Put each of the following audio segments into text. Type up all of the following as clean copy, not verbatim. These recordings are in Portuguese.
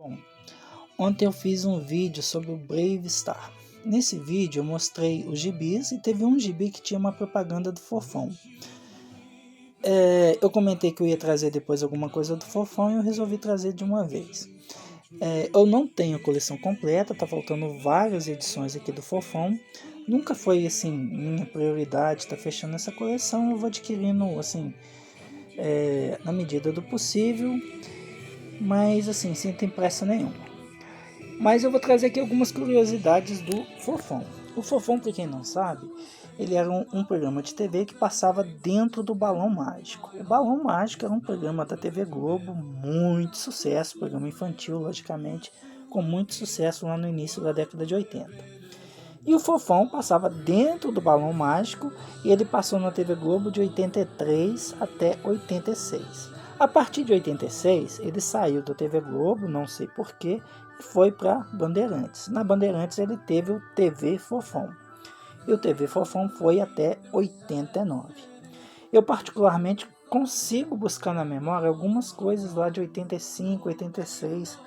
Bom, ontem eu fiz um vídeo sobre o Brave Star. Nesse vídeo eu mostrei os gibis e teve um gibi que tinha uma propaganda do Fofão. Eu comentei que eu ia trazer depois alguma coisa do Fofão e eu resolvi trazer de uma vez. Eu não tenho a coleção completa, tá faltando várias edições aqui do Fofão. Nunca foi assim minha prioridade estar fechando essa coleção, eu vou adquirindo assim na medida do possível, mas assim sem ter pressa nenhuma. Mas eu vou trazer aqui algumas curiosidades do Fofão. O Fofão, para quem não sabe, ele era um programa de TV que passava dentro do Balão Mágico. O Balão Mágico era um programa da TV Globo, muito sucesso, programa infantil, logicamente, com muito sucesso lá no início da década de 80. E o Fofão passava dentro do Balão Mágico e ele passou na TV Globo de 83 até 86. A partir de 86, ele saiu da TV Globo, não sei porquê, e foi para Bandeirantes. Na Bandeirantes ele teve o TV Fofão. E o TV Fofão foi até 89. Eu particularmente consigo buscar na memória algumas coisas lá de 85, 86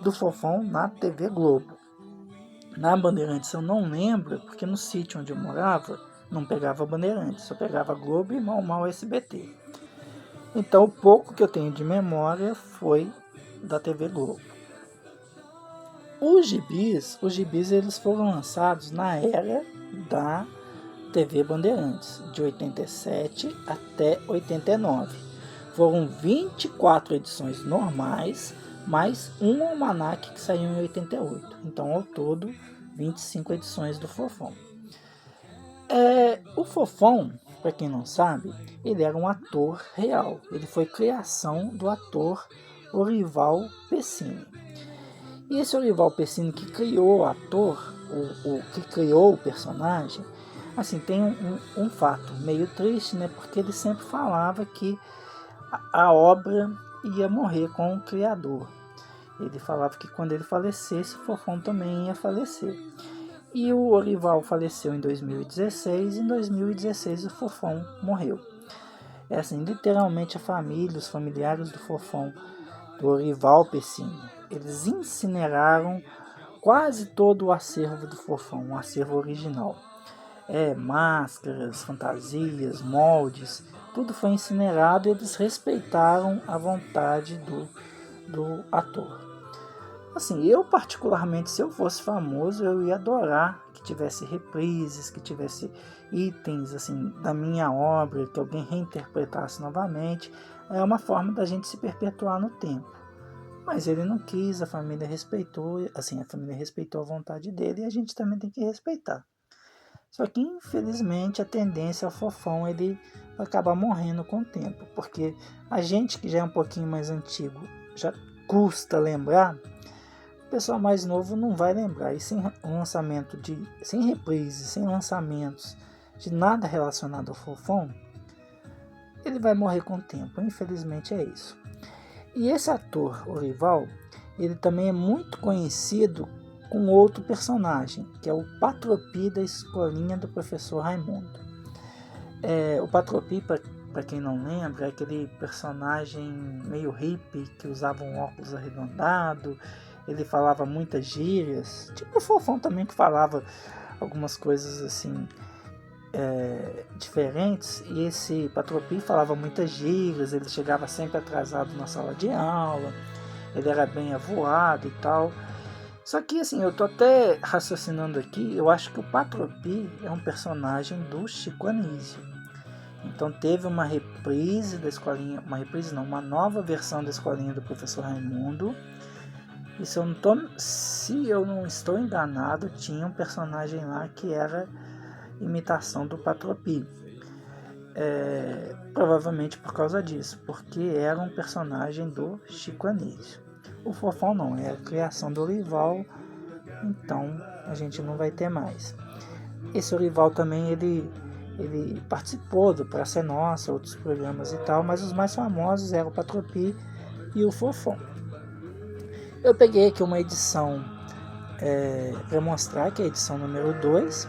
do Fofão na TV Globo. Na Bandeirantes eu não lembro, porque no sítio onde eu morava não pegava Bandeirantes, só pegava Globo e mal SBT. Então o pouco que eu tenho de memória foi da TV Globo. Os gibis eles foram lançados na era da TV Bandeirantes, de 87 até 89. Foram 24 edições normais, mais um almanaque que saiu em 88. Então, ao todo, 25 edições do Fofão. O Fofão, para quem não sabe, ele era um ator real. Ele foi criação do ator Orival Pessini. E esse Orival Pessini que criou o ator, que criou o personagem, assim, tem um fato meio triste, né? Porque ele sempre falava que a obra ia morrer com o criador. Ele falava que quando ele falecesse, o Fofão também ia falecer. E o Orival faleceu em 2016, e em 2016 o Fofão morreu. É assim, literalmente a família, os familiares do Fofão, do Orival Pessini, eles incineraram quase todo o acervo do Fofão, o acervo original. Máscaras, fantasias, moldes, tudo foi incinerado e eles respeitaram a vontade do ator. Assim, eu particularmente, se eu fosse famoso, eu ia adorar que tivesse reprises, que tivesse itens assim da minha obra, que alguém reinterpretasse novamente. É uma forma da gente se perpetuar no tempo. Mas ele não quis, a família respeitou, assim, a família respeitou a vontade dele e a gente também tem que respeitar. Só que, infelizmente, a tendência ao Fofão ele vai acabar morrendo com o tempo, porque a gente que já é um pouquinho mais antigo, já custa lembrar, o pessoal mais novo não vai lembrar. E sem lançamento sem reprise, sem lançamentos de nada relacionado ao Fofão, ele vai morrer com o tempo. Infelizmente é isso. E esse ator, Orival, ele também é muito conhecido com outro personagem, que é o Patropi da escolinha do professor Raimundo. O Patropi, para quem não lembra, é aquele personagem meio hippie que usava um óculos arredondado, ele falava muitas gírias, tipo o Fofão também, que falava algumas coisas assim diferentes. E esse Patropi falava muitas gírias, ele chegava sempre atrasado na sala de aula, ele era bem avoado e tal. Só que assim, eu tô até raciocinando aqui, eu acho que o Patropi é um personagem do Chico Anísio. Então teve uma reprise da escolinha, uma nova versão da escolinha do professor Raimundo. E se eu não estou enganado, tinha um personagem lá que era imitação do Patropi. Provavelmente por causa disso, porque era um personagem do Chico Anísio. O Fofão não, é a criação do Orival, então a gente não vai ter mais. Esse Orival também, ele participou do Praça é Nossa, outros programas e tal, mas os mais famosos eram o Patropi e o Fofão. Eu peguei aqui uma edição para mostrar, que é a edição número 2.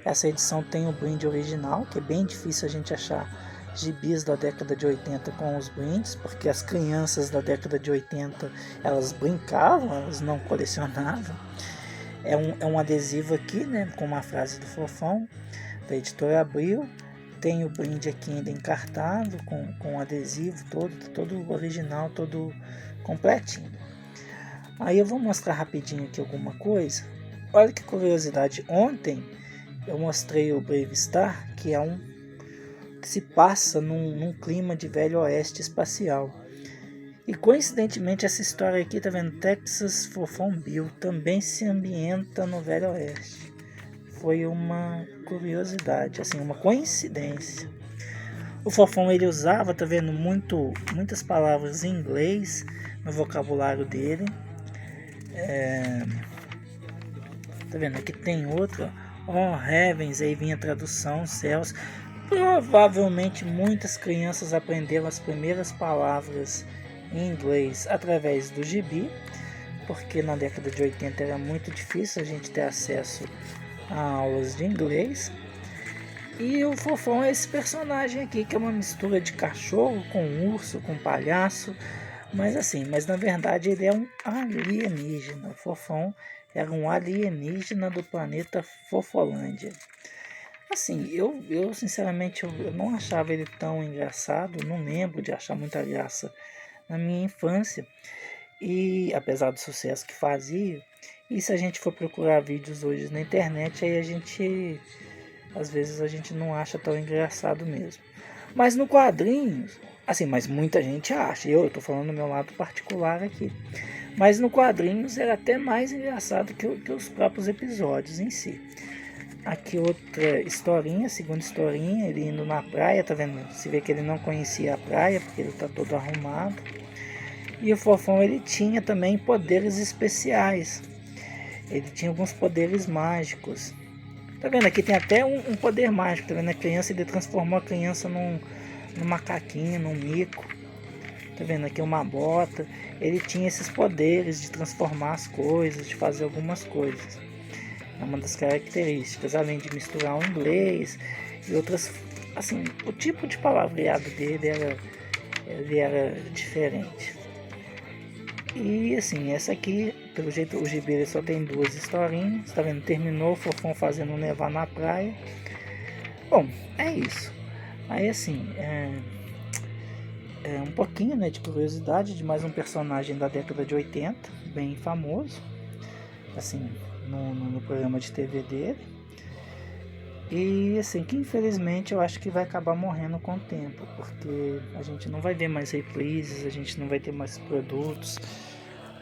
Essa edição tem o brinde original, que é bem difícil a gente achar gibis da década de 80 com os brindes, porque as crianças da década de 80 elas brincavam, elas não colecionavam. É um adesivo aqui, né, com uma frase do Fofão, da editora Abril. Tem o brinde aqui ainda encartado, com o adesivo todo original, todo completinho. Aí eu vou mostrar rapidinho aqui alguma coisa. Olha que curiosidade, ontem eu mostrei o Brave Star, que é que se passa num clima de velho oeste espacial. E coincidentemente essa história aqui, tá vendo? Texas Fofão Bill também se ambienta no velho oeste. Foi uma curiosidade, assim, uma coincidência. O Fofão ele usava, tá vendo, muitas palavras em inglês no vocabulário dele. Tá vendo? Aqui tem outra. Oh, heavens, aí vinha a tradução, céus. Provavelmente muitas crianças aprenderam as primeiras palavras em inglês através do gibi, porque na década de 80 era muito difícil a gente ter acesso a aulas de inglês. E o Fofão é esse personagem aqui, que é uma mistura de cachorro com urso, com palhaço, mas na verdade ele é um alienígena. O Fofão era um alienígena do planeta Fofolândia. Assim, eu sinceramente eu não achava ele tão engraçado, não lembro de achar muita graça na minha infância, e apesar do sucesso que fazia. E se a gente for procurar vídeos hoje na internet, aí às vezes a gente não acha tão engraçado mesmo. Mas no quadrinho, assim, mas muita gente acha, eu tô falando do meu lado particular aqui. Mas no quadrinhos era até mais engraçado que os próprios episódios em si. Aqui outra historinha, segunda historinha, ele indo na praia, tá vendo? Se vê que ele não conhecia a praia, porque ele tá todo arrumado. E o Fofão, ele tinha também poderes especiais. Ele tinha alguns poderes mágicos. Tá vendo? Aqui tem até um poder mágico, tá vendo? A criança, ele transformou a criança num macaquinho, num mico. Tá vendo? Aqui uma bota. Ele tinha esses poderes de transformar as coisas, de fazer algumas coisas. É uma das características, além de misturar o inglês e outras, assim, o tipo de palavreado dele era diferente. E assim, essa aqui, pelo jeito o gibi ele só tem 2 historinhas, tá vendo? Terminou o Fofão fazendo nevar na praia. Bom, é isso. Aí assim, um pouquinho, né, de curiosidade de mais um personagem da década de 80, bem famoso, assim, no programa de TV dele. E assim, que infelizmente eu acho que vai acabar morrendo com o tempo, porque a gente não vai ver mais reprises, a gente não vai ter mais produtos,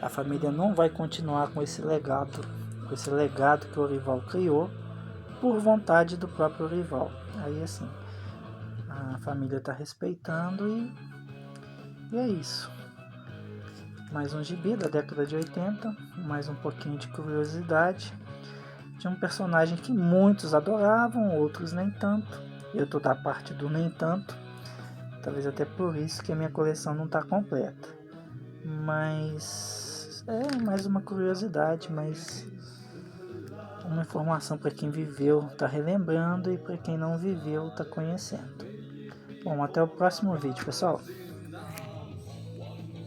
a família não vai continuar com esse legado que o Orival criou por vontade do próprio Orival. Aí assim, a família está respeitando e é isso. Mais um gibi da década de 80, mais um pouquinho de curiosidade de um personagem que muitos adoravam, outros nem tanto. Eu tô da parte do nem tanto, talvez até por isso que a minha coleção não está completa. Mas é mais uma curiosidade, mas uma informação para quem viveu tá relembrando e para quem não viveu tá conhecendo. Bom, até o próximo vídeo, pessoal.